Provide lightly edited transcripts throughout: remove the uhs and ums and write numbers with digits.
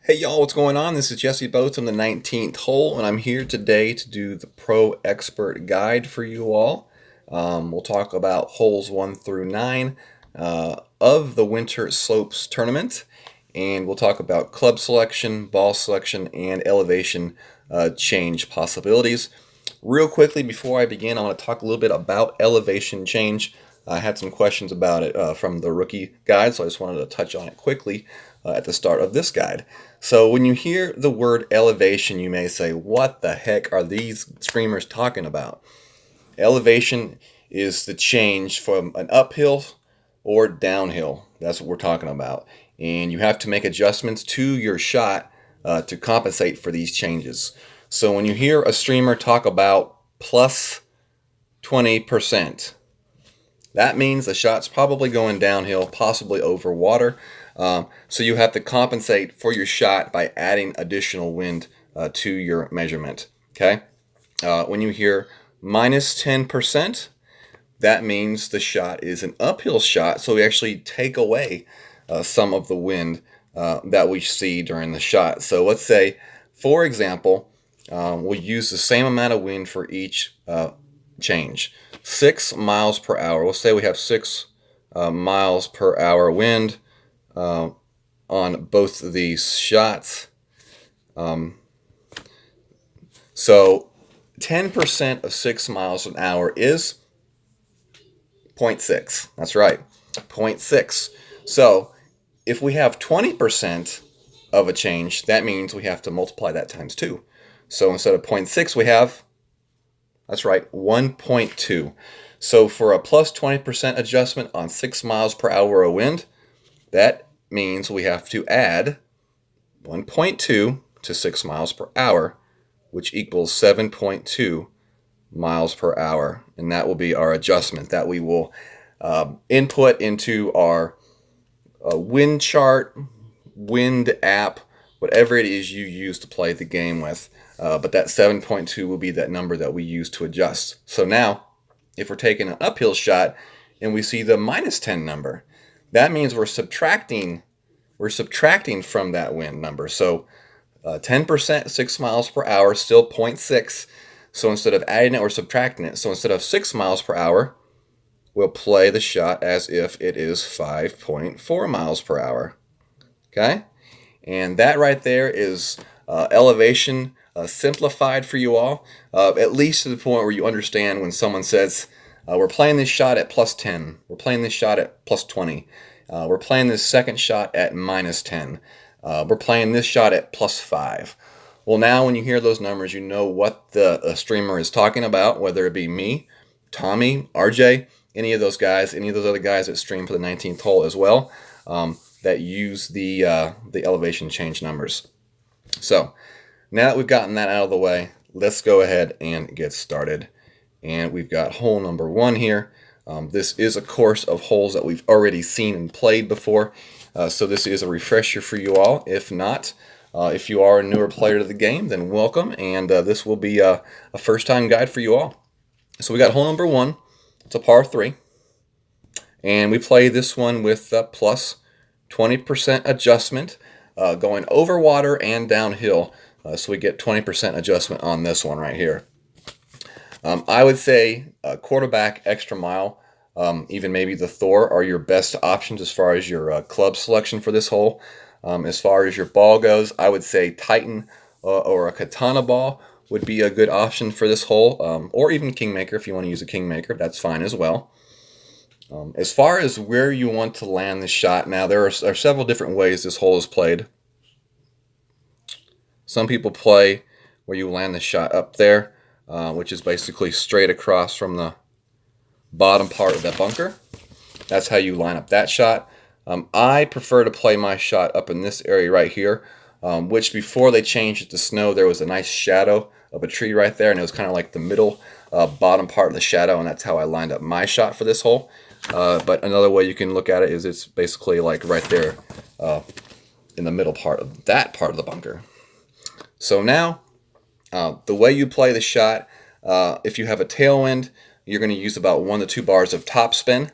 Hey y'all, what's going on? This is Jesse Boats on the 19th hole, and I'm here today to do the Pro Expert Guide for you all. We'll talk about holes 1 through 9 of the Winter Slopes Tournament, and we'll talk about club selection, ball selection, and elevation change possibilities. Real quickly, before I begin, I want to talk a little bit about elevation change. I had some questions about it from the rookie guide, so I just wanted to touch on it quickly at the start of this guide. So when you hear the word elevation, you may say, what the heck are these streamers talking about? Elevation is the change from an uphill or downhill. That's what we're talking about. And you have to make adjustments to your shot to compensate for these changes. So when you hear a streamer talk about plus 20%, that means the shot's probably going downhill, possibly over water. So you have to compensate for your shot by adding additional wind to your measurement. Okay. When you hear minus 10%, that means the shot is an uphill shot. So we actually take away some of the wind that we see during the shot. So let's say, for example, we'll use the same amount of wind for each change. 6 miles per hour. We'll say we have 6 miles per hour wind on both of these shots. So 10% of 6 miles an hour is 0.6. That's right, 0.6. So if we have 20% of a change, that means we have to multiply that times 2. So instead of 0.6, we have, that's right, 1.2. So for a plus 20% adjustment on 6 miles per hour of wind, that means we have to add 1.2 to 6 miles per hour, which equals 7.2 miles per hour. And that will be our adjustment that we will input into our wind chart, wind app, whatever it is you use to play the game with. But that 7.2 will be that number that we use to adjust. So now, if we're taking an uphill shot and we see the minus 10 number, that means we're subtracting from that wind number. So 10%, 6 miles per hour, still 0.6. So instead of adding it, we're subtracting it. So instead of 6 miles per hour, we'll play the shot as if it is 5.4 miles per hour. Okay? And that right there is elevation simplified for you all, at least to the point where you understand when someone says, we're playing this shot at plus 10, we're playing this shot at plus 20, we're playing this second shot at minus 10, we're playing this shot at plus 5. Well, now when you hear those numbers, you know what the streamer is talking about, whether it be me, Tommy, RJ, any of those guys, any of those other guys that stream for the 19th hole as well, that use the elevation change numbers. So now that we've gotten that out of the way, let's go ahead and get started. And we've got hole number 1 here. This is a course of holes that we've already seen and played before. So this is a refresher for you all. If not, if you are a newer player to the game, then welcome. And this will be a first-time guide for you all. So we got hole number 1. It's a par 3. And we play this one with plus 20% adjustment, going over water and downhill. So we get 20% adjustment on this one right here. I would say quarterback, extra mile, even maybe the Thor are your best options as far as your club selection for this hole. As far as your ball goes, I would say Titan or a Katana ball would be a good option for this hole, or even Kingmaker if you want to use a Kingmaker, that's fine as well. As far as where you want to land the shot, now there are several different ways this hole is played. Some people play where you land the shot up there, which is basically straight across from the bottom part of that bunker. That's how you line up that shot. I prefer to play my shot up in this area right here, which before they changed it to snow, there was a nice shadow of a tree right there, and it was kind of like the middle bottom part of the shadow, and that's how I lined up my shot for this hole. But another way you can look at it is it's basically like right there in the middle part of that part of the bunker. So now, the way you play the shot, if you have a tailwind, you're going to use about 1 to 2 bars of topspin.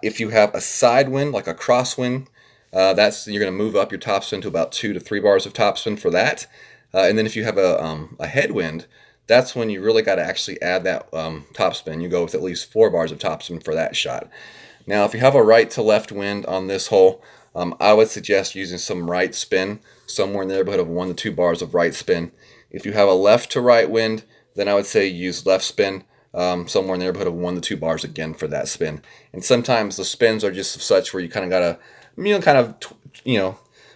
If you have a side wind, like a crosswind, you're going to move up your topspin to about 2 to 3 bars of topspin for that. And then if you have a headwind, that's when you really got to actually add that topspin. You go with at least 4 bars of topspin for that shot. Now, if you have a right to left wind on this hole, I would suggest using some right spin, somewhere in the neighborhood of 1 to 2 bars of right spin. If you have a left to right wind, then I would say use left spin, somewhere in the neighborhood of 1 to 2 bars again for that spin. And sometimes the spins are just such where you kind of gotta,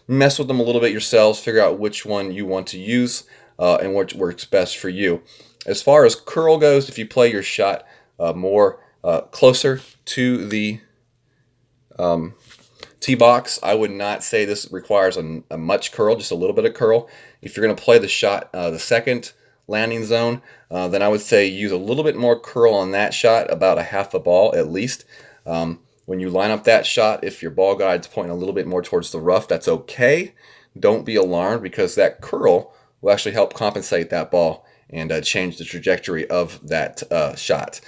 mess with them a little bit yourselves, figure out which one you want to use and what works best for you. As far as curl goes, if you play your shot more closer to the tee box, I would not say this requires a much curl, just a little bit of curl. If you're going to play the shot, the second landing zone, then I would say use a little bit more curl on that shot, about a half a ball at least. When you line up that shot, if your ball guide's pointing a little bit more towards the rough, that's okay. Don't be alarmed, because that curl will actually help compensate that ball and change the trajectory of that shot.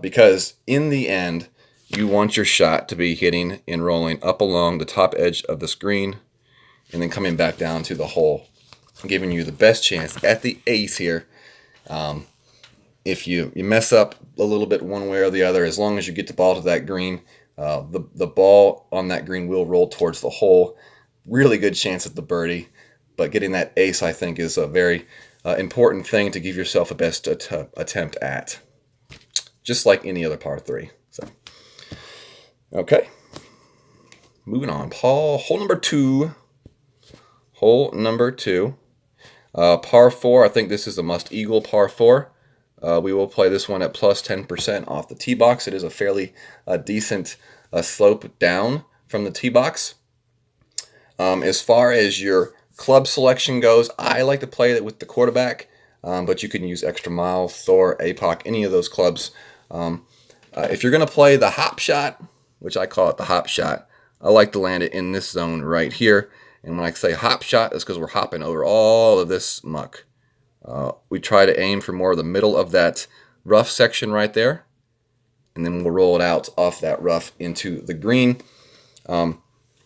Because in the end, you want your shot to be hitting and rolling up along the top edge of the screen and then coming back down to the hole, giving you the best chance at the ace here. If you mess up a little bit one way or the other, as long as you get the ball to that green, the ball on that green will roll towards the hole. Really good chance at the birdie, but getting that ace, I think, is a very important thing to give yourself a best attempt at, just like any other par 3. So, okay, moving on. Hole number 2. Hole number 2, par 4. I think this is a must-eagle par 4. We will play this one at plus 10% off the tee box. It is a fairly decent slope down from the tee box. As far as your club selection goes, I like to play it with the quarterback, but you can use Extra Mile, Thor, APOC, any of those clubs. If you're going to play the hop shot, which I call it the hop shot, I like to land it in this zone right here. And when I say hop shot, it's because we're hopping over all of this muck. We try to aim for more of the middle of that rough section right there, and then we'll roll it out off that rough into the green.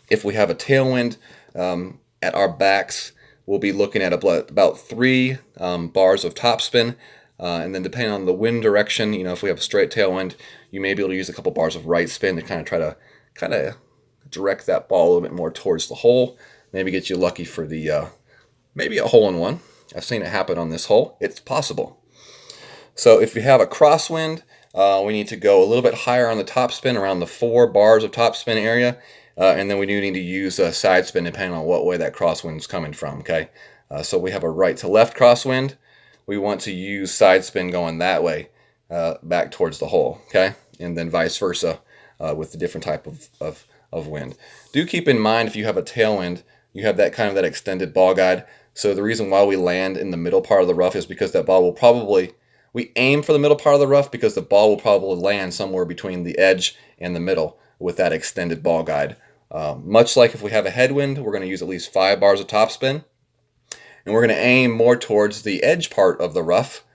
If we have a tailwind at our backs, we'll be looking at about 3 bars of topspin, and then depending on the wind direction, if we have a straight tailwind, you may be able to use a couple bars of right spin to kind of direct that ball a little bit more towards the hole. Maybe get you lucky for the maybe a hole-in-one. I've seen it happen on this hole. It's possible. So if you have a crosswind, we need to go a little bit higher on the topspin, around the 4 bars of topspin area, and then we do need to use a side spin depending on what way that crosswind is coming from. Okay, so we have a right to left crosswind. We want to use side spin going that way, back towards the hole. Okay, and then vice versa with the different type of wind. Do keep in mind, if you have a tailwind, you have that extended ball guide. So the reason why we land in the middle part of the rough is because that ball will we aim for the middle part of the rough because the ball will probably land somewhere between the edge and the middle with that extended ball guide. Much like if we have a headwind, we're going to use at least 5 bars of topspin, and we're going to aim more towards the edge part of the rough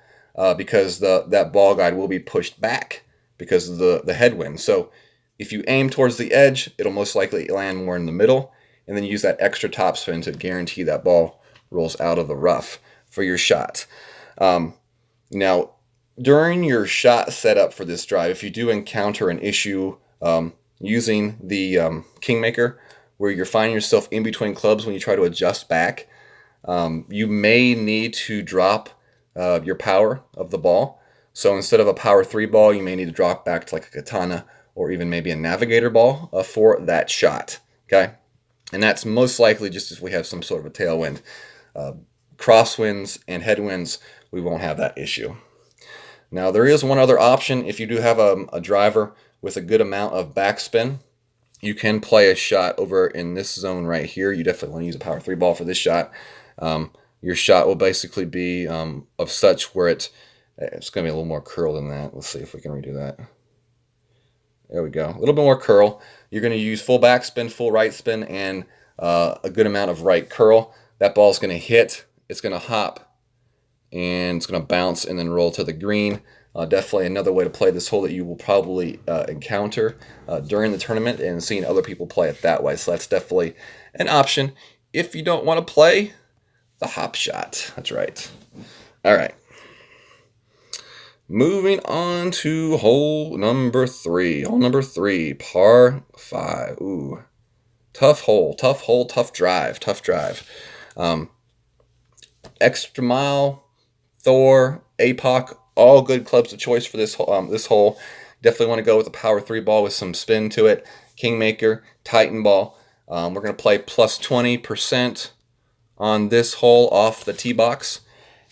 because that ball guide will be pushed back because of the headwind. So if you aim towards the edge, it'll most likely land more in the middle, and then use that extra topspin to guarantee that ball rolls out of the rough for your shot. Now, during your shot setup for this drive, if you do encounter an issue using the Kingmaker, where you're finding yourself in between clubs when you try to adjust back, you may need to drop your power of the ball. So instead of a power 3 ball, you may need to drop back to like a katana or even maybe a navigator ball for that shot. Okay, and that's most likely just if we have some sort of a tailwind. Crosswinds and headwinds, we won't have that issue. Now, there is one other option. If you do have a driver with a good amount of backspin, you can play a shot over in this zone right here. You definitely want to use a power 3 ball for this shot. Your shot will basically be of such where it's going to be a little more curl than that. Let's see if we can redo that. There we go. A little bit more curl. You're going to use full backspin, full right spin, and a good amount of right curl. That ball is going to hit, it's going to hop, and it's going to bounce and then roll to the green. Definitely another way to play this hole that you will probably encounter during the tournament, and seeing other people play it that way. So that's definitely an option if you don't want to play the hop shot. That's right. All right. Moving on to hole number 3. Hole number 3, par 5. Ooh, tough hole, tough drive, Extra Mile, Thor, APOC, all good clubs of choice for this hole. Definitely want to go with a power 3 ball with some spin to it. Kingmaker, Titan ball. We're going to play plus 20% on this hole off the tee box.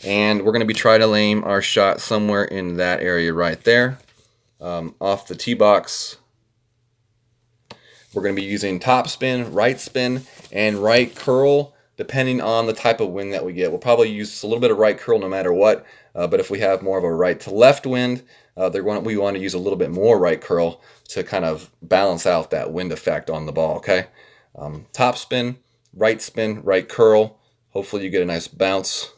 And we're going to be trying to aim our shot somewhere in that area right there. Off the tee box, we're going to be using top spin, and right curl, depending on the type of wind that we get. We'll probably use a little bit of right curl no matter what, but if we have more of a right to left wind, we want to use a little bit more right curl to kind of balance out that wind effect on the ball, okay? Top spin, right curl. Hopefully you get a nice bounce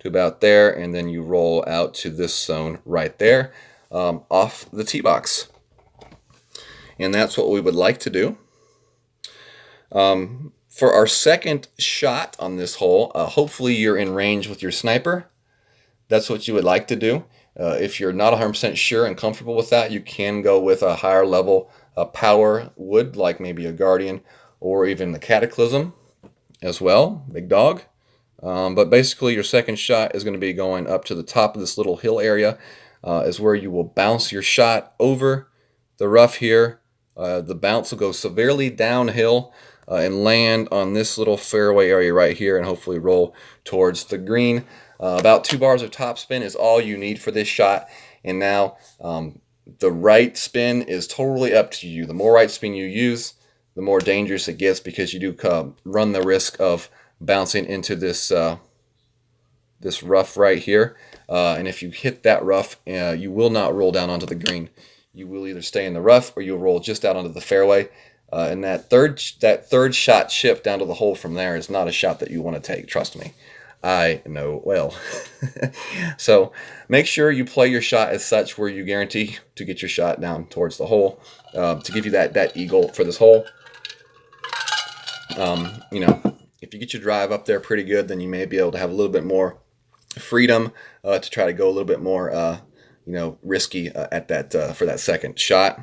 to about there, and then you roll out to this zone right there, off the tee box. And that's what we would like to do. For our second shot on this hole, hopefully you're in range with your sniper. That's what you would like to do. If you're not 100% sure and comfortable with that, you can go with a higher level power wood, like maybe a Guardian or even the Cataclysm as well, big dog. But basically your second shot is going to be going up to the top of this little hill area, is where you will bounce your shot over the rough here. The bounce will go severely downhill and land on this little fairway area right here, and hopefully roll towards the green. About 2 bars of top spin is all you need for this shot. And now the right spin is totally up to you. The more right spin you use, the more dangerous it gets, because you do run the risk of bouncing into this this rough right here. And if you hit that rough, you will not roll down onto the green. You will either stay in the rough or you'll roll just out onto the fairway. And that third shot chip down to the hole from there is not a shot that you want to take. Trust me, I know well. So make sure you play your shot as such where you guarantee to get your shot down towards the hole, to give you that eagle for this hole. You know, if you get your drive up there pretty good, then you may be able to have a little bit more freedom to try to go a little bit more you know, risky at that for that second shot.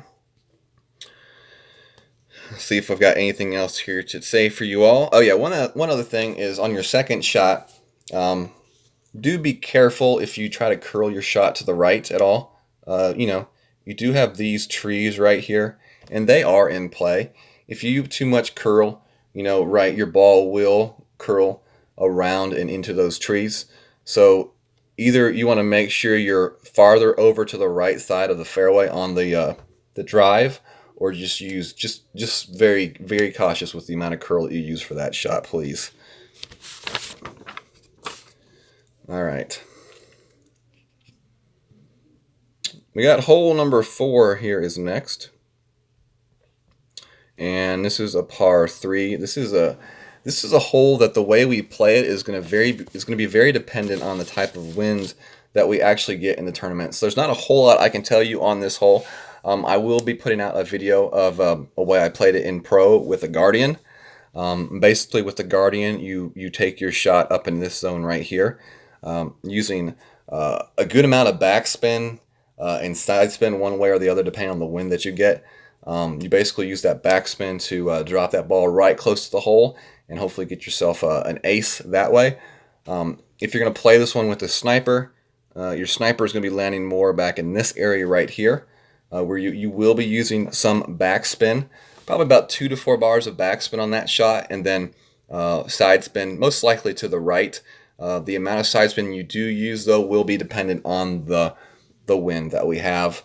Let's see if I've got anything else here to say for you all. Oh yeah, one other thing is on your second shot, do be careful if you try to curl your shot to the right at all. You know, you do have these trees right here, and they are in play. If you too much curl, you know, right, your ball will curl around and into those trees. So either you want to make sure you're farther over to the right side of the fairway on the drive, or just very, very cautious with the amount of curl that you use for that shot, please. All right. We got hole number 4 here is next. And this is a par 3. This is a hole that the way we play it is going to be very dependent on the type of wind that we actually get in the tournament. So there's not a whole lot I can tell you on this hole. I will be putting out a video of a way I played it in pro with a Guardian. Basically with the Guardian, you take your shot up in this zone right here, using a good amount of backspin and side spin one way or the other depending on the wind that you get. You basically use that backspin to drop that ball right close to the hole and hopefully get yourself an ace that way. If you're going to play this one with a sniper, your sniper is going to be landing more back in this area right here, where you will be using some backspin, probably about 2 to 4 bars of backspin on that shot, and then side spin, most likely to the right. The amount of side spin you do use, though, will be dependent on the wind that we have.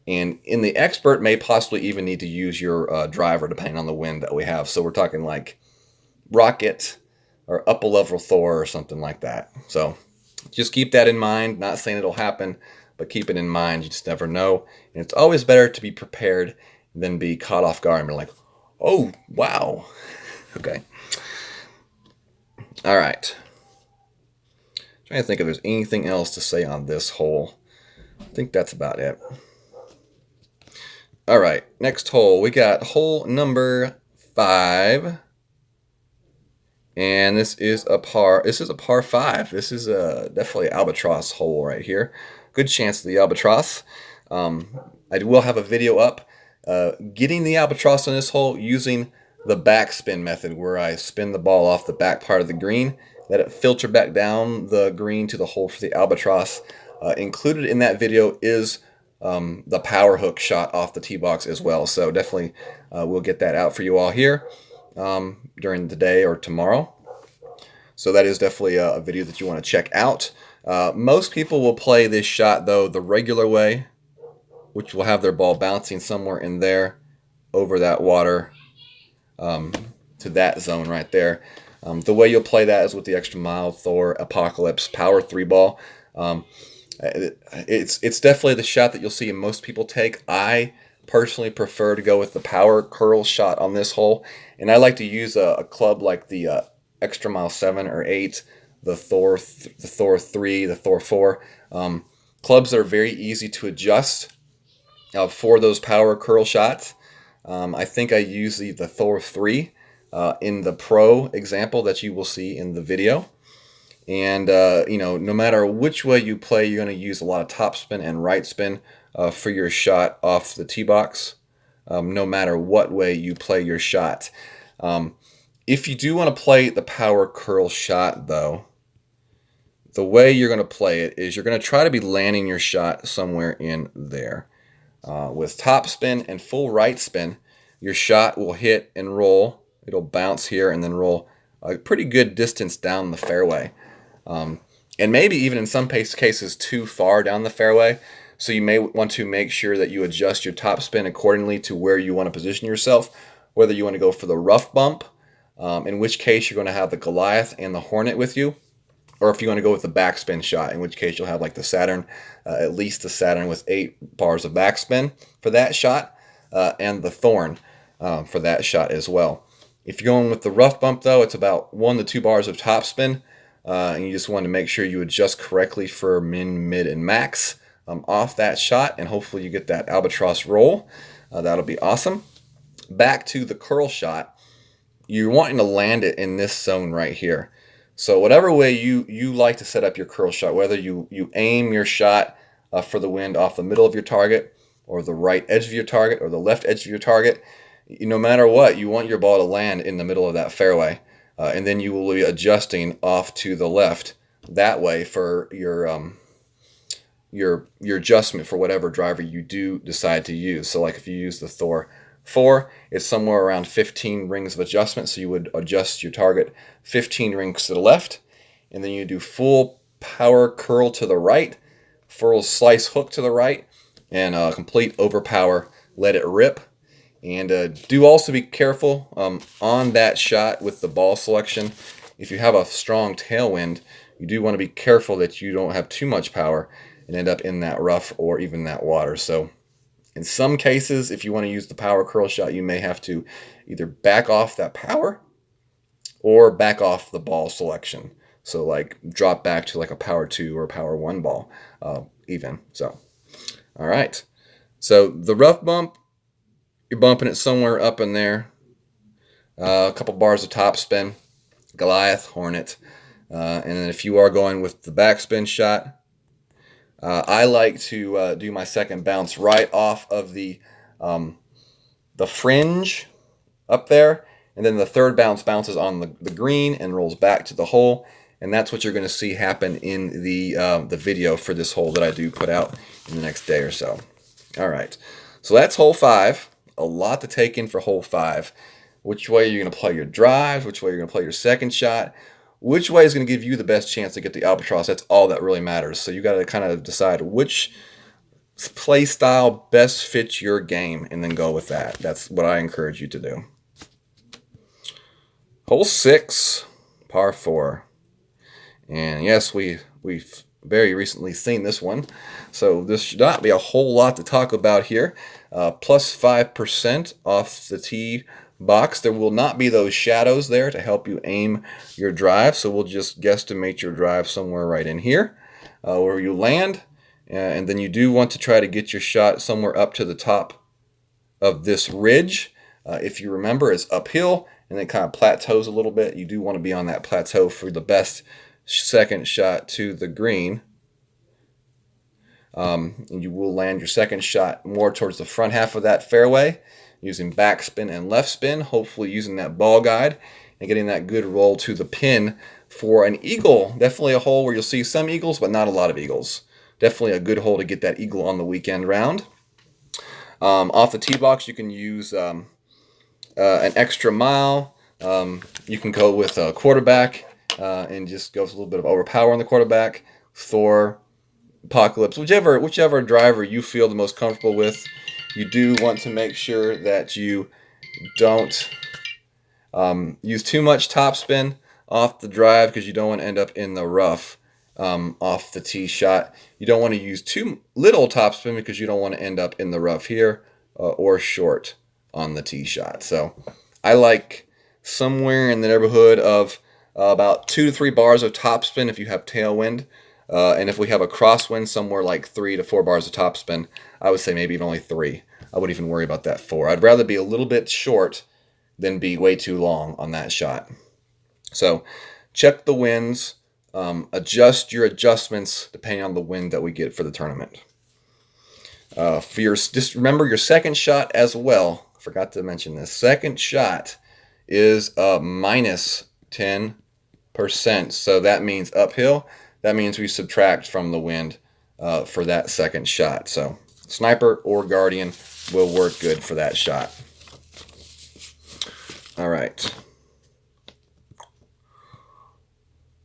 And in the expert may possibly even need to use your driver depending on the wind that we have. So we're talking like Rocket or upper level Thor or something like that. So just keep that in mind. Not saying it'll happen, but keep it in mind. You just never know. And it's always better to be prepared than be caught off guard and be like, oh, wow. Okay. All right. Trying to think if there's anything else to say on this hole. I think that's about it. All right, next hole. We got hole number 5. And this is a par. This is a par 5. This is definitely an albatross hole right here. Good chance of the albatross. I will have a video up getting the albatross on this hole using the backspin method, where I spin the ball off the back part of the green, let it filter back down the green to the hole for the albatross. Included in that video is the power hook shot off the tee box as well. So definitely we'll get that out for you all here during the day or tomorrow. So that is definitely a video that you want to check out. Most people will play this shot, though, the regular way, which will have their ball bouncing somewhere in there over that water to that zone right there. The way you'll play that is with the Extra Mile Thor Apocalypse Power 3 ball. It's definitely the shot that you'll see most people take. I personally prefer to go with the power curl shot on this hole, and I like to use a club like the Extra Mile 7 or 8, the Thor 3, the Thor 4. Clubs that are very easy to adjust for those power curl shots. I think I use the Thor 3 in the pro example that you will see in the video. And, no matter which way you play, you're going to use a lot of topspin and right spin for your shot off the tee box, no matter what way you play your shot. If you do want to play the power curl shot, though, the way you're going to play it is you're going to try to be landing your shot somewhere in there. With topspin and full right spin, your shot will hit and roll. It'll bounce here and then roll a pretty good distance down the fairway. And maybe even in some cases too far down the fairway. So you may want to make sure that you adjust your topspin accordingly to where you want to position yourself, whether you want to go for the rough bump, in which case you're going to have the Goliath and the Hornet with you, or if you want to go with the backspin shot, in which case you'll have like the Saturn, at least the Saturn with 8 bars of backspin for that shot, and the Thorn for that shot as well. If you're going with the rough bump, though, it's about 1 to 2 bars of topspin, and you just want to make sure you adjust correctly for min, mid, and max off that shot, and hopefully you get that albatross roll. That'll be awesome. Back to the curl shot, you're wanting to land it in this zone right here. So whatever way you like to set up your curl shot, whether you aim your shot for the wind off the middle of your target, or the right edge of your target, or the left edge of your target, no matter what, you want your ball to land in the middle of that fairway. And then you will be adjusting off to the left that way for your adjustment for whatever driver you do decide to use. So like if you use the Thor 4, it's somewhere around 15 rings of adjustment, so you would adjust your target 15 rings to the left, and then you do full power curl to the right, full slice hook to the right, and complete overpower, let it rip. And do also be careful on that shot with the ball selection. If you have a strong tailwind, you do want to be careful that you don't have too much power and end up in that rough or even that water. So in some cases, if you want to use the power curl shot, you may have to either back off that power or back off the ball selection. So like drop back to like a power 2 or a power 1 ball even. So, all right. So the rough bump, you're bumping it somewhere up in there. A couple bars of topspin, Goliath, Hornet. And then if you are going with the backspin shot, I like to do my second bounce right off of the fringe up there. And then the third bounce bounces on the green and rolls back to the hole. And that's what you're going to see happen in the video for this hole that I do put out in the next day or so. All right. So that's hole 5. A lot to take in for hole 5. Which way you're going to play your drive, which way you're going to play your second shot, which way is going to give you the best chance to get the albatross. That's all that really matters. So you got to kind of decide which play style best fits your game and then go with that. That's what I encourage you to do. Hole 6, par 4. And yes, we've very recently seen this one. So this should not be a whole lot to talk about here. Plus 5% off the tee box, there will not be those shadows there to help you aim your drive. So we'll just guesstimate your drive somewhere right in here where you land. And then you do want to try to get your shot somewhere up to the top of this ridge. If you remember, it's uphill and it kind of plateaus a little bit. You do want to be on that plateau for the best second shot to the green. And you will land your second shot more towards the front half of that fairway using backspin and left spin, hopefully using that ball guide and getting that good roll to the pin for an eagle. Definitely a hole where you'll see some eagles, but not a lot of eagles. Definitely a good hole to get that eagle on the weekend round. Off the tee box, you can use an extra mile. You can go with a quarterback and just go with a little bit of overpower on the quarterback. Thor, Apocalypse, whichever driver you feel the most comfortable with. You do want to make sure that you don't use too much topspin off the drive because you don't want to end up in the rough off the tee shot. You don't want to use too little topspin because you don't want to end up in the rough here or short on the tee shot. So I like somewhere in the neighborhood of about 2 to 3 bars of topspin if you have tailwind. And if we have a crosswind, somewhere like 3 to 4 bars of topspin, I would say maybe even only 3. I wouldn't even worry about that 4. I'd rather be a little bit short than be way too long on that shot. So check the winds, adjust your adjustments depending on the wind that we get for the tournament. Just remember your second shot as well. I forgot to mention this. Second shot is a minus 10%. So that means uphill. That means we subtract from the wind for that second shot. So sniper or guardian will work good for that shot. All right.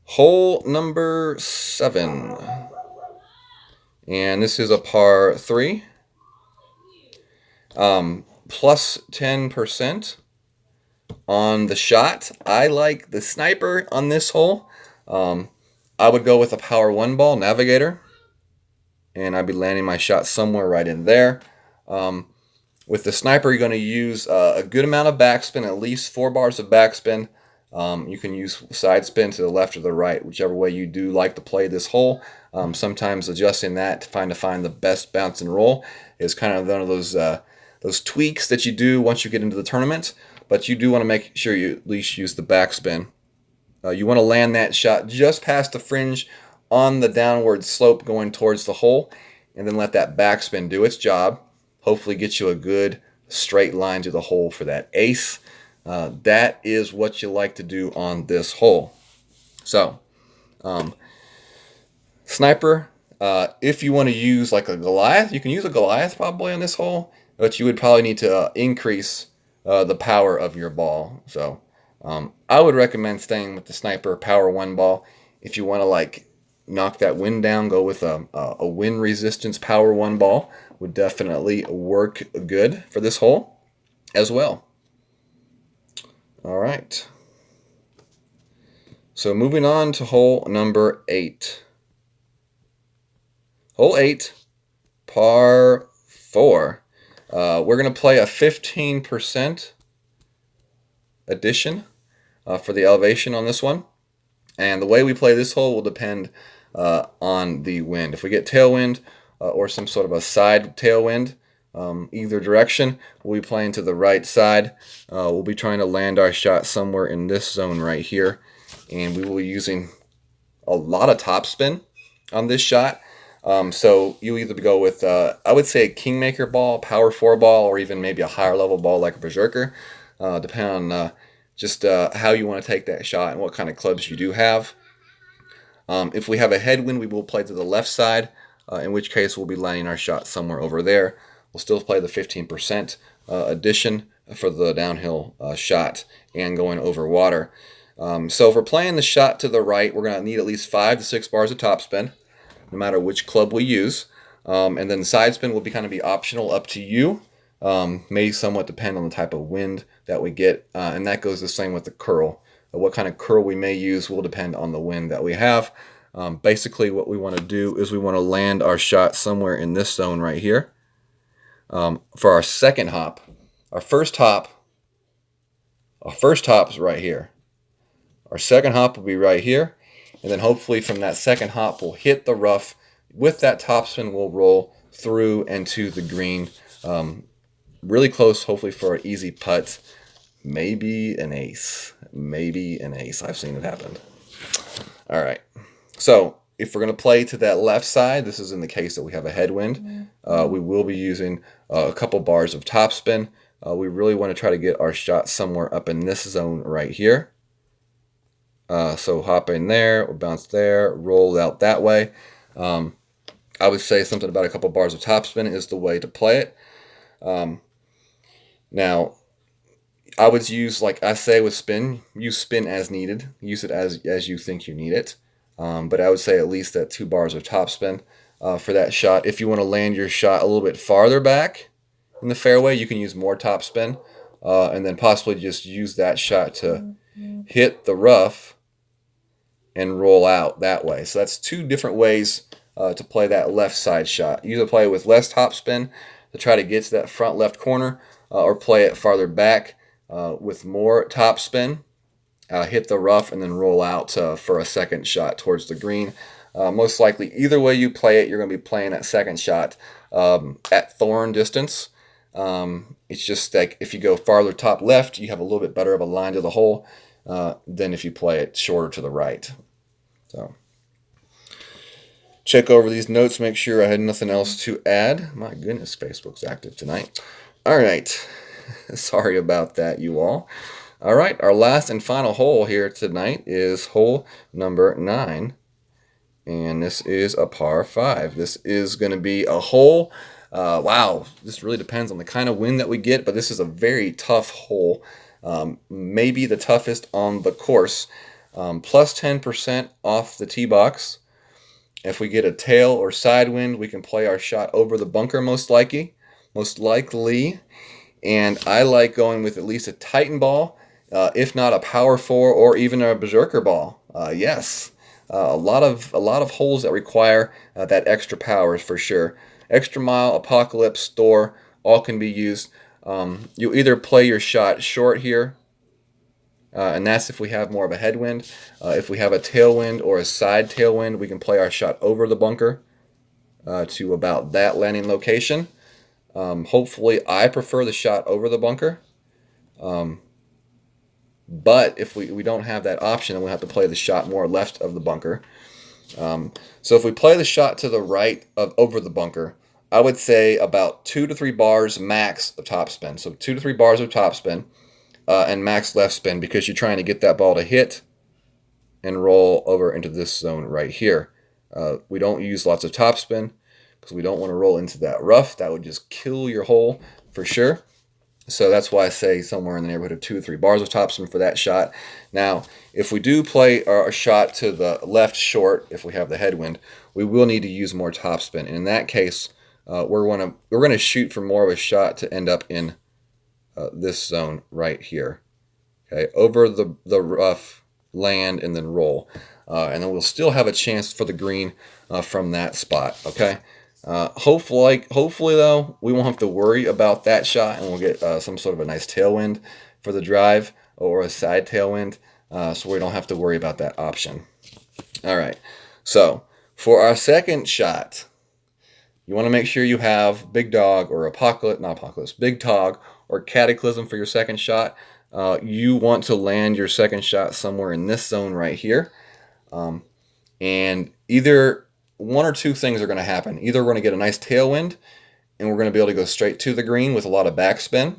Hole number 7. And this is a par 3. Plus 10% on the shot. I like the sniper on this hole. I would go with a power 1 ball, Navigator, and I'd be landing my shot somewhere right in there. With the sniper, you're going to use a good amount of backspin, at least 4 bars of backspin. You can use side spin to the left or the right, whichever way you do like to play this hole. Sometimes adjusting that to find the best bounce and roll is kind of one of those tweaks that you do once you get into the tournament. But you do want to make sure you at least use the backspin. You want to land that shot just past the fringe on the downward slope going towards the hole, and then let that backspin do its job. Hopefully get you a good straight line to the hole for that ace. That is what you like to do on this hole. So, sniper, if you want to use like a Goliath, you can use a Goliath probably on this hole, but you would probably need to increase the power of your ball. So I would recommend staying with the sniper power 1 ball. If you want to like knock that wind down, go with a wind resistance power 1 ball. Would definitely work good for this hole as well. All right. So moving on to hole number 8. Hole 8, par 4. We're going to play a 15% addition for the elevation on this one. And the way we play this hole will depend on the wind. If we get tailwind or some sort of a side tailwind, either direction, we'll be playing to the right side. We'll be trying to land our shot somewhere in this zone right here. And we will be using a lot of topspin on this shot. So you either go with, I would say a Kingmaker ball, power 4 ball, or even maybe a higher level ball like a Berserker, depending on just how you want to take that shot and what kind of clubs you do have. If we have a headwind, we will play to the left side, in which case we'll be landing our shot somewhere over there. We'll still play the 15% addition for the downhill shot and going over water. So if we're playing the shot to the right, we're going to need at least 5 to 6 bars of topspin, no matter which club we use. And then the side spin will be optional, up to you. May somewhat depend on the type of wind that we get, and that goes the same with the curl. What kind of curl we may use will depend on the wind that we have. Basically, what we want to do is we want to land our shot somewhere in this zone right here. For our second hop, our first hop, Our first hop is right here. Our second hop will be right here. And then hopefully from that second hop, we'll hit the rough. With that topspin, we'll roll through and to the green. Really close, hopefully, for an easy putt. Maybe an ace. Maybe an ace. I've seen it happen. All right. So if we're going to play to that left side, this is in the case that we have a headwind. We will be using a couple bars of topspin. We really want to try to get our shot somewhere up in this zone right here. So hop in there, bounce there, roll out that way. I would say something about a couple bars of topspin is the way to play it. Now, I would use, like I say with spin, use spin as needed. Use it as you think you need it. But I would say at least that 2 bars of topspin for that shot. If you want to land your shot a little bit farther back in the fairway, you can use more topspin. And then possibly just use that shot to hit the rough and roll out that way. So that's 2 different ways to play that left side shot. Either play with less topspin to try to get to that front left corner, or play it farther back with more topspin, hit the rough, and then roll out for a second shot towards the green. Most likely, either way you play it, you're going to be playing that second shot at thorn distance. It's just like if you go farther top left, you have a little bit better of a line to the hole than if you play it shorter to the right. So check over these notes, make sure I had nothing else to add. My goodness, Facebook's active tonight. All right. Sorry about that, you all. All right, our last and final hole here tonight is hole number 9. And this is a par 5. This is going to be a hole. Wow, this really depends on the kind of wind that we get, but this is a very tough hole. Maybe the toughest on the course. Plus 10% off the tee box. If we get a tail or side wind, we can play our shot over the bunker most likely. And I like going with at least a Titan ball, if not a Power 4 or even a Berserker ball. Yes, a lot of holes that require that extra power for sure. Extra Mile, Apocalypse, Thor, all can be used. You either play your shot short here, and that's if we have more of a headwind. If we have a tailwind or a side tailwind, we can play our shot over the bunker to about that landing location. Hopefully, I prefer the shot over the bunker. But if we don't have that option, then we'll have to play the shot more left of the bunker. So if we play the shot to the right of over the bunker, I would say about 2 to 3 bars max of topspin. So 2 to 3 bars of topspin and max left spin, because you're trying to get that ball to hit and roll over into this zone right here. We don't use lots of topspin because we don't want to roll into that rough. That would just kill your hole for sure. So that's why I say somewhere in the neighborhood of 2 or 3 bars of topspin for that shot. Now, if we do play our shot to the left short, if we have the headwind, we will need to use more topspin. And in that case, we're going to shoot for more of a shot to end up in this zone right here. Okay, over the rough, land, and then roll. And then we'll still have a chance for the green from that spot. Okay. Hopefully though, we won't have to worry about that shot, and we'll get some sort of a nice tailwind for the drive or a side tailwind, so we don't have to worry about that option. All right, so for our second shot, you want to make sure you have Big Dog or Big Dog or Cataclysm for your second shot. You want to land your second shot somewhere in this zone right here, and either one or two things are going to happen. Either we're going to get a nice tailwind and we're going to be able to go straight to the green with a lot of backspin,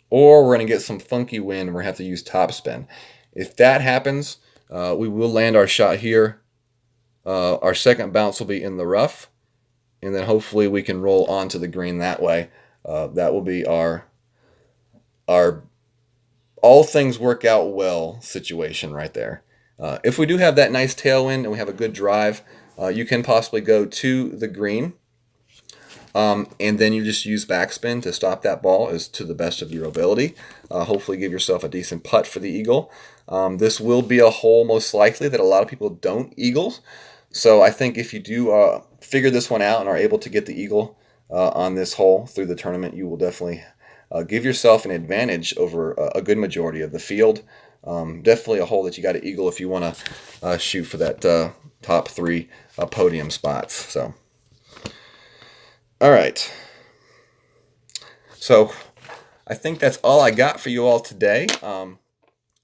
or we're going to get some funky wind and we're going to have to use topspin. If that happens, we will land our shot here. Our second bounce will be in the rough, and then hopefully we can roll onto the green that way. That will be our all things work out well situation right there. If we do have that nice tailwind and we have a good drive, you can possibly go to the green, and then you just use backspin to stop that ball as to the best of your ability. Hopefully give yourself a decent putt for the eagle. This will be a hole most likely that a lot of people don't eagle. So I think if you do figure this one out and are able to get the eagle on this hole through the tournament, you will definitely give yourself an advantage over a good majority of the field. Definitely a hole that you got to eagle if you want to shoot for that top 3 podium spots. So, all right. So I think that's all I got for you all today.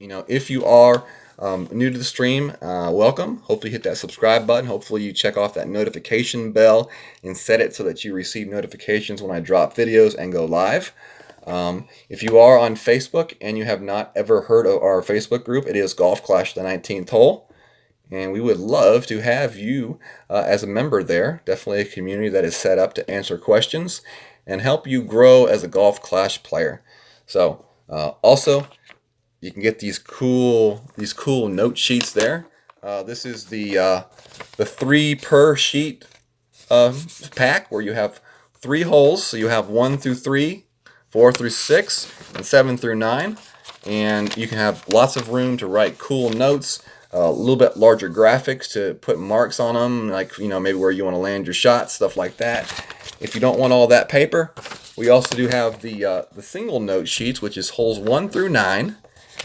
If you are new to the stream, welcome. Hopefully hit that subscribe button. Hopefully you check off that notification bell and set it so that you receive notifications when I drop videos and go live. If you are on Facebook and you have not ever heard of our Facebook group, it is Golf Clash the 19th Hole. And we would love to have you as a member there. Definitely a community that is set up to answer questions and help you grow as a Golf Clash player. So also, you can get these cool note sheets there. This is the 3 per sheet pack where you have 3 holes. So you have 1 through 3, 4 through 6, and 7 through 9. And you can have lots of room to write cool notes, a little bit larger graphics to put marks on them, like maybe where you want to land your shots, stuff like that. If you don't want all that paper, we also do have the single note sheets, which is holes 1 through 9.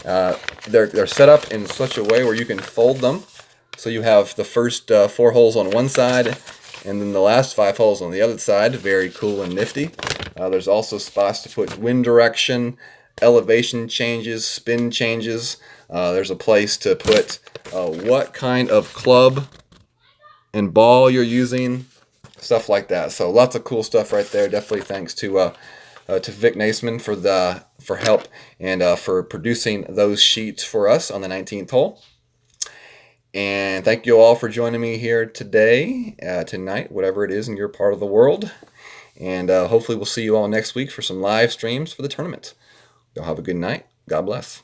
They're set up in such a way where you can fold them. So you have the first 4 holes on one side, and then the last 5 holes on the other side. Very cool and nifty. There's also spots to put wind direction, elevation changes, spin changes. There's a place to put what kind of club and ball you're using, stuff like that. So lots of cool stuff right there. Definitely thanks to Vic Naisman for help and for producing those sheets for us on the 19th hole. And thank you all for joining me here today, tonight, whatever it is in your part of the world. And hopefully we'll see you all next week for some live streams for the tournament. Y'all have a good night. God bless.